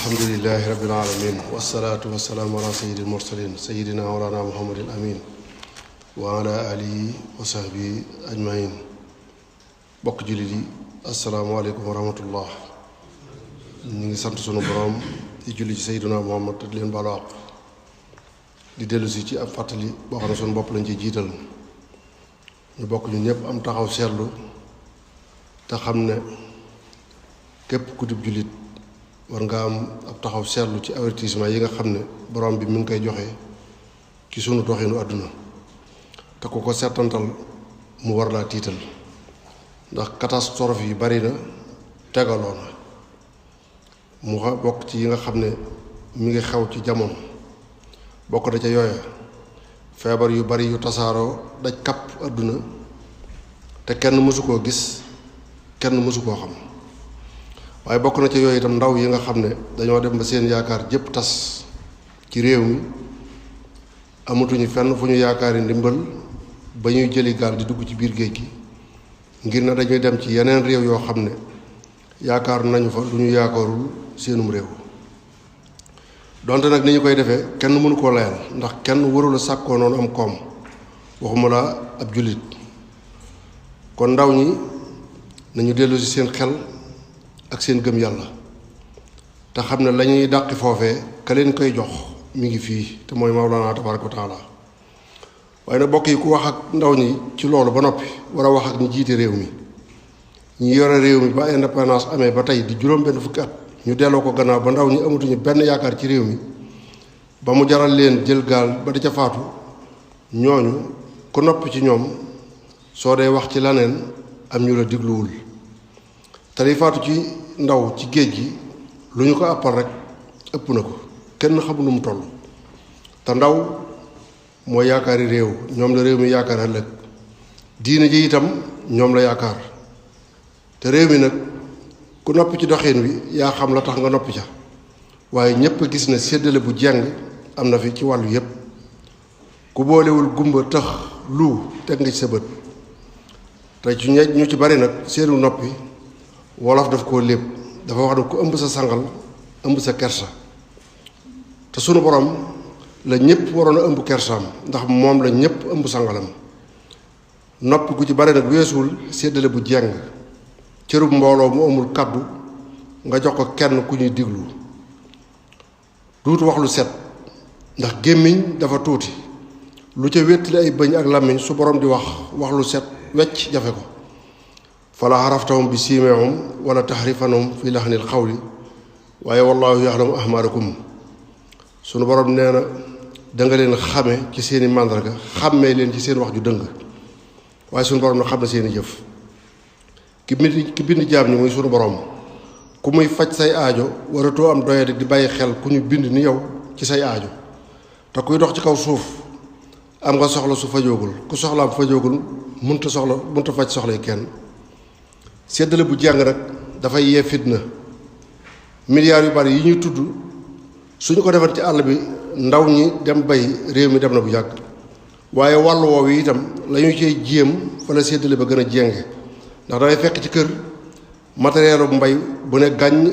alhamdulillahi rabbil alamin wasalaatu wasalaamu ala sayyidil mursalin sayyidina walana muhammadin amin wa ala alihi wa sahbihi ajmain bokk jullit yi asalaamaaleykum wa rahmatullah. ñu ngi sant sunu borom di julli ci sayyidina muhammad te di leen baalu àq di dellu si ci ab fàttali boo xam ne sunu bopp lañ ci jiital ñu bokk ñun ñëpp am taxaw seetlu te xam ne képp ku dib jullit war nga am ab taxaw seetlu ci avertissement yi nga xam ne borom bi mi ngi koy joxe ci sunu doxinu àdduna te ku ko seetantal mu war laa tiital ndax catastrophe yi bari na tegaloo na mu bokk ci yi nga xam ne mi ngi xew ci jamono bokk na ca yooya feebar yu bari yu tasaaroo daj kapp àdduna te kenn mësu koo gis kenn mësu koo xam waaye bokk na ci yooyu itam ndaw yi nga xam ne dañoo dem ba seen yaakaar jëpp tas ci réew mi amatuñu fenn fu ñu yaakaari ndimbal ba ñuy jëli gaal di dugg ci biir géej gi ngir na dañuy dem ci yeneen réew yoo xam ne yaakaar nañu fa lu ñu yaakaarul seenum réew donte nag ni ñu koy defee kenn mënu koo layal ndax kenn warula sàkkoo noonu am koom waxuma la ab jullit kon ndaw ñi nañu dellu si seen xel ak seen gëm yàlla te xam ne lañuy dàqi foofee ka leen koy jox mi ngi fii te mooy Mawlana tabaraka wa taala waaye nag bokk yi ku wax ak ndaw ñi ci loolu ba noppi war a wax ak ñi jiite réew mi ñi yore réew mi ba indépendance amee ba tey di juróom benn fukki at ñu delloo ko gannaaw ba ndaw ñi amatuñu benn yaakaar ci réew mi ba mu jaral leen jël gaal ba di ca faatu ñooñu ku noppi ci ñoom soo dee wax ci laneen am ñu la digluwul te li faatu ci ndaw ci géej gi lu ñu ko àppal rek ëpp na ko kenn xamul nu mu toll te ndaw mooy yaakaari réew ñoom la réew mi yaakaar ëllëg diine ji itam ñoom la yaakaar te réew mi nag ku noppi ci doxin wi yaa xam la tax nga noppi ca waaye ñépp a gis ne séddale bu jeng am na fi ci wàllu yépp ku boolewul gumba tax lu teg nga ci sa bët te ci ñu ci bari nag seenu noppi wolof daf koo lépp dafa wax ne ku ëmb sa sangal ëmb sa kersa te sunu borom la ñépp waroon a ëmb kersaam ndax moom la ñépp ëmb sangalam noppi gu ci bari nag weesuwul séddale bu jeng cërub mbooloo mu amul kàddu nga jox ko kenn ku ñuy diglu duutu wax lu set ndax gémmiñ dafa tuuti lu ca wéttali ay bëñ ak làmmiñ su borom di wax lu set wecc jafe ko fala xaraftahum bi siimeehum wala taxrifanahum fi laxnil xawli waaye wallahu yaxlamu ahmaarakum sunu borom nee na danga leen xame ci seeni màndarga xàmmee leen ci seen wax ju dëng waaye sunu borom nag xam na seeni jëf ki bind jaam ñi muy sunu borom ku muy faj say aajo waratoo am doyadi di bàyyi xel ku ñu bind ni yow ci say aajo te kuy dox ci kaw suuf am nga soxla su fajoogul ku soxlaam fajoogul munta faj soxlay kenn séddale bu jàng nag dafay yee fitna milliards yu bari yi ñuy tudd suñu ko defal ci àll bi ndaw ñi dem bay réew mi dem na bu yàgg waaye wàllu woowu itam la ñu cey jéem fa la séddale ba gën a jénge ndax dangay fekk ci kër matériel bu mbay bu ne gàññ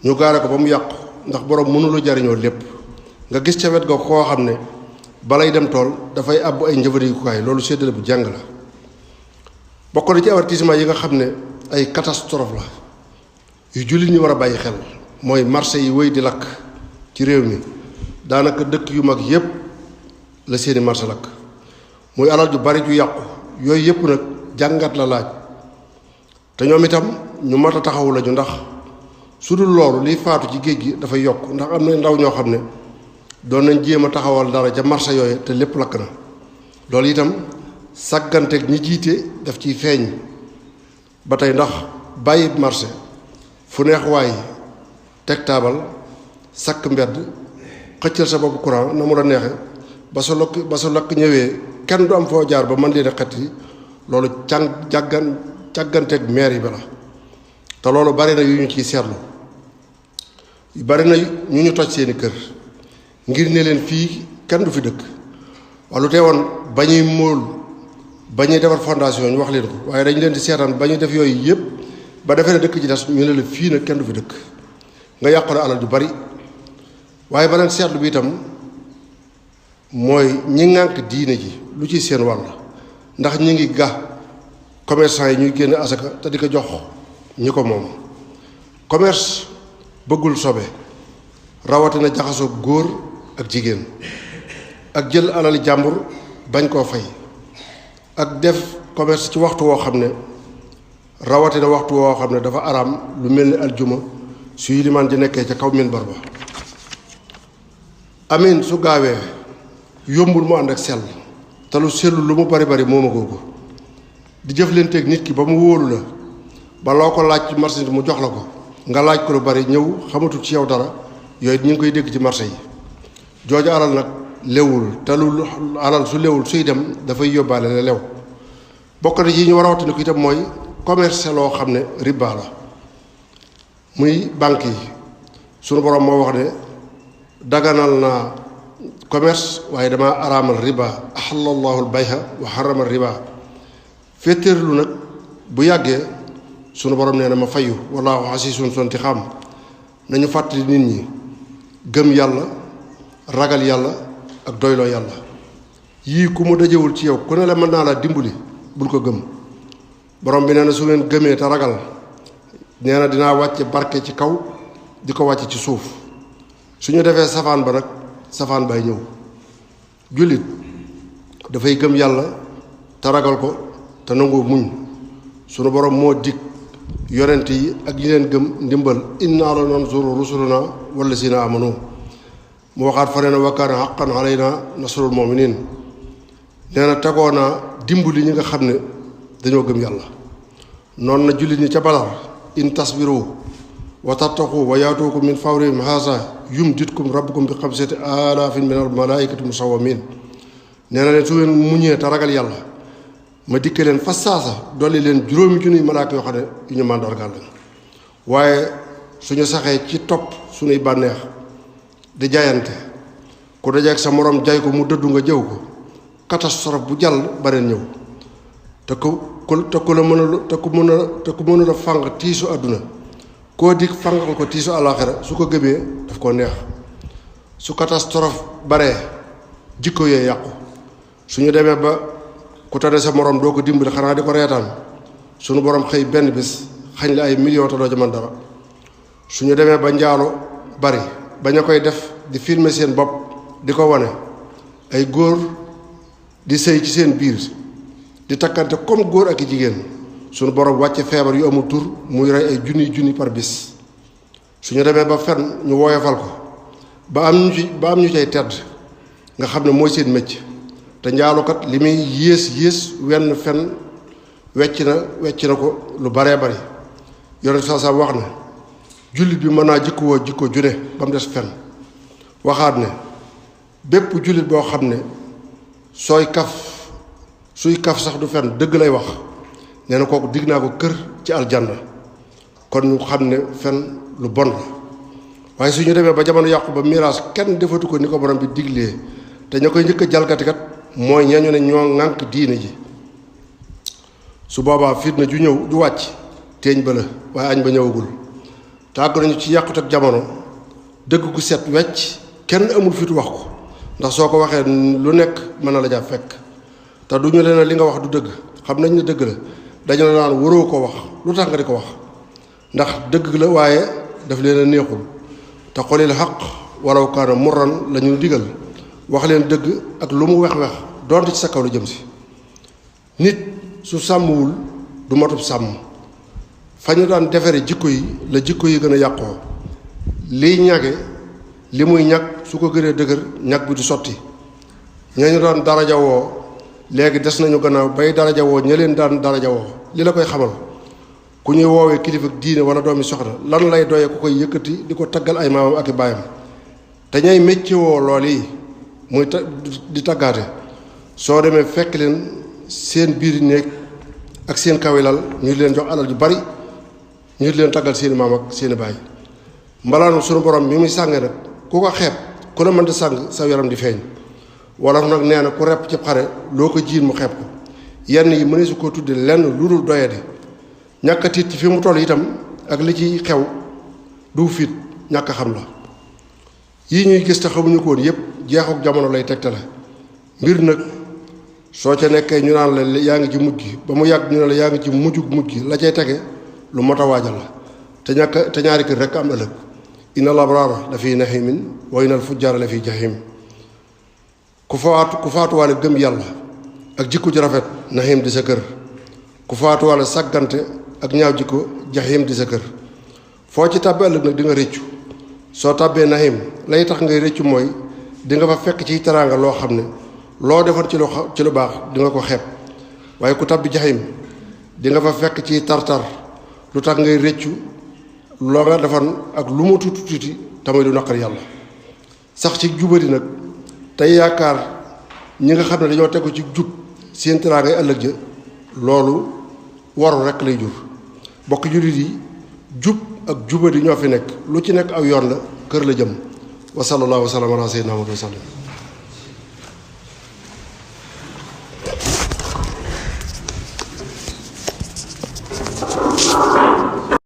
ñu gaare ko ba mu yàqu ndax borom mënula jariñoo lépp nga gis ca wet ga koo xam ne balay dem tool dafay àbb ay njëfandikukaay loolu séddale bu jàng la bokk na ci avertissement yi nga xam ne ay catastrophe la yu jullit ñi war a bàyyi xel mooy marché yi wéy di lakk ci réew mi daanaka dëkk yu mag yépp la seeni marché lakk muy alal ju bari ju yàqu yooyu yépp nag jàngat la laaj te ñoom itam ñu mat a taxawu lañu ndax su dul loolu liy faatu ci géej gi dafay yokk ndax am na ndaw ñoo xam ne doon nañ jéem a taxawal dara ca marché yooyu te lépp lakk na loolu itam sàgganteeg ñi jiite daf ciy feeñ ba tey ndax bàyyi marché fu neex waay teg taabal sakk mbedd xëccal sa bopp courant na mu la neexe ba sa lakk ñëwee kenn du am foo jaar ba mën leen a xet yi loolu càgganteeg maire yi ba la te loolu bari na yu ñu ciy seetlu bari na ñu toj seeni kër ngir ne leen fii kenn du fi dëkk wala lu teewoon ba ñuy móol ba ñuy defar fondation ñu wax leen ko waaye dañu leen di seetaan ba ñuy def yooyu yëpp ba defee ne dëkk ci des ñu ne la fii nag kenn du fi dëkk nga yàqule alal ju bari. waaye beneen seetlu bi itam mooy ñi ŋànk diine ji lu ci seen wàll ndax ñi ngi ga commerçant yi ñuy génn asaka te di ko jox ñi ko moom. commerce bëggul sobe rawatina jaxasoo góor ak jigéen ak jël alali jàmbur bañ koo fay ak def commerce ci waxtu woo xam ne rawatina waxtu woo xam ne dafa araam lu mel ni aljuma su yilimaan ji nekkee ca kaw minbar ba. amin su gaawee yombul mu ànd ak sell te lu sellu lu mu bari bari mooma googu di jëflanteeg nit ki ba mu wóolu la ba loo ko laaj ci marché mu jox la ko nga laaj ko lu bari ñëw xamatul ci yow dara yooyu ñu ngi koy dégg ci marché yi. jooju alal nag lewul te lu alal su lewul suy dem dafay yóbbaale la lew. bokk na yi ñu war a waxtaanee ko itam mooy commerce loo xam ne riba la muy banque yi. sunu borom moo wax ne daganal naa commerce waaye dama araamal riba ahallallahu albayha wa harrama riba. féetéerlu nag bu yàggee sunu borom nee na ma fayu wallahu asiisun sonti xam. nañu fàttali nit ñi gëm yàlla ragal yàlla ak doyloo yàlla. yii ku mu dajewul ci yow ku ne la mën naa laa dimbali bul ko gëm. borom bi nee na su ngeen gëmee te ragal nee na dinaa wàcce barke ci kaw di ko wàcce ci suuf. su ñu defee safaan ba nag safaan bay ñëw. jullit dafay gëm yàlla te ragal ko te nangoo muñ. sunu borom moo dig yonent yi ak ñi leen gëm ndimbal inna la nansuru rusuluna wallazina amanu. mu waxaat fa ne na wa kaana haqqan alayna nasrul mu'minin. nee na tegoo naa dimbali ñi nga xam ne dañoo gëm yàlla. noonu na jullit ñi ca Badar in tasbiru wa tattaqu wa yaatuukum min fawrihim haasa yumditkum rabbukum bi xamsati alaafin min al malaikati musawwamin. nee na leen su ngeen muñee te ragal yàlla ma dikke leen fa saasa dolli leen juróomi junniy malaaka yoo xam ne yu ñu màndargaal lañ. waaye suñu saxee ci topp suñuy bànneex di jaayante ku dajeeg sa morom jay ko mu dëddu nga jëw ko catastrophe bu jàll baneen ñëw. te ku la mënul a fàng tiisu àdduna koo dig fàngal ko tiisu àllaaxira su ko gëmee daf koo neex. su catastrophe baree jikko yee yàqu. suñu demee ba ku tane sa morom doo ko dimbali xanaa di ko reetaan suñu borom xëy benn bis xañ la ay millions te doo ca mën dara. suñu demee ba njaalo bari bañ a koy def di filmer seen bopp di ko wane ay góor di sëy ci seen biir di takkante comme góor ak i jigéen suñu borom wàcce feebar yu amul tur muy rey ay junni par bis. suñu demee ba fen ñu woyofal ko ba am ñu cay tedd nga xam ne mooy seen mécc. te njaalukat li muy yées wenn fen wecc na ko lu baree bari. yonent saa wax ne jullit bi mën naa jikkowoo jikko june ba mu des fen. waxaat ne bépp jullit boo xam ne suy kaf sax du fen dëgg lay wax nee na kooku digg naa ko kër ci aljanna. kon ñu xam ne fen lu bon la. waaye su ñu demee ba jamono yàqu ba miraas kenn defatu ko ni ko borom bi diglee te ña koy njëkk a jalgatikat mooy ñañu ne ñoo ŋànk diine ji. su boobaa fitna ju ñëw du wàcc teeñ ba la waaye añ ba ñëwagul. tàgg nañu ci yàqut ak jamono dëgg gu set wecc kenn amul fitu wax ko ndax soo ko waxee lu nekk mën na la jaa fekk. te du ñu leen li nga wax du dëgg xam nañ ne dëgg la dañu la naan waroo ko wax lu tax nga di ko wax ndax dëgg la waaye daf leen a neexul. te xolil xaq walaw kaana murran la ñu digal wax leen dëgg ak lu mu wex doonte ci sa kaw la jëm si. nit su sàmmwul du matub sàmm. fa ñu daan defare jikko yi la jikko yi gën a yàqoo. liy ñage li muy ñag su ko gënee dëgër ñag bi du sotti. ñañu daan daraja woo léegi des nañu gannaaw bay daraja woo ña leen daan daraja woo. li la koy xamal ku ñuy woowee kilifa diine wala doomi soxna lan lay doyee ku koy yëkkati di ko taggal ay maamam ak i baayam. te ñay mécce woo lool yi muy di taggaate soo demee fekk leen seen biir néeg ak seen kawilal ñu leen jox alal ju bari ñu leen taggal seeni maam ak seeni baay. mbalaanu sunu borom mi muy sànge nag ku ko xeeb ku la mën di sàng sa yaram di feeñ. wolof nag nee na ku repp ci xare loo ko jiin mu xeeb ko. yenn yi mëne su ko tudde lenn lu dul doyadi. ñàkk a tiit ci fi mu toll itam ak li ci xew du fit ñàkk xam la yii ñuy gis te xamuñu ko woon yépp jeexuk jamono lay tegtale mbir nag soo ca nekkee ñu naan la yaa ngi ci mujj gi ba mu yàgg ñu ne la yaa ngi ci mujjug mujj gi la cay tege lu mot a waajal la te ñaari kër rekk am ëllëg inna al abraara la fi naximin wa inna al fujjaara la fi jahim ku faatuwaale gëm yàlla ak jikko ji rafet naxim di sa kër ku faatuwaale sàggante ak ñaaw jikko jahim di sa kër foo ci tàbbi ëllëg nag di nga réccu soo tàbbee naxim lay tax ngay réccu mooy di nga fa fekk ci teraanga loo xam ne loo defar ci lu baax di nga ko xeeb waaye ku tàbbi jahim di nga fa fekk ci tartar lu tax ngay réccu loo nga defan ak lu mu tuuti tuuti tamit lu naqar yàlla sax ci jubadi nag tey yaakaar ñi nga xam ne dañoo tegu ci jub seen teraangay ëllëg ja loolu waru rekk lay jur bokk jullit yi jub ak jubadi ñoo fi nekk lu ci nekk aw yoon la kër la jëm wa sallallahu wa sallam ala sayyidina Muhammad wa sallam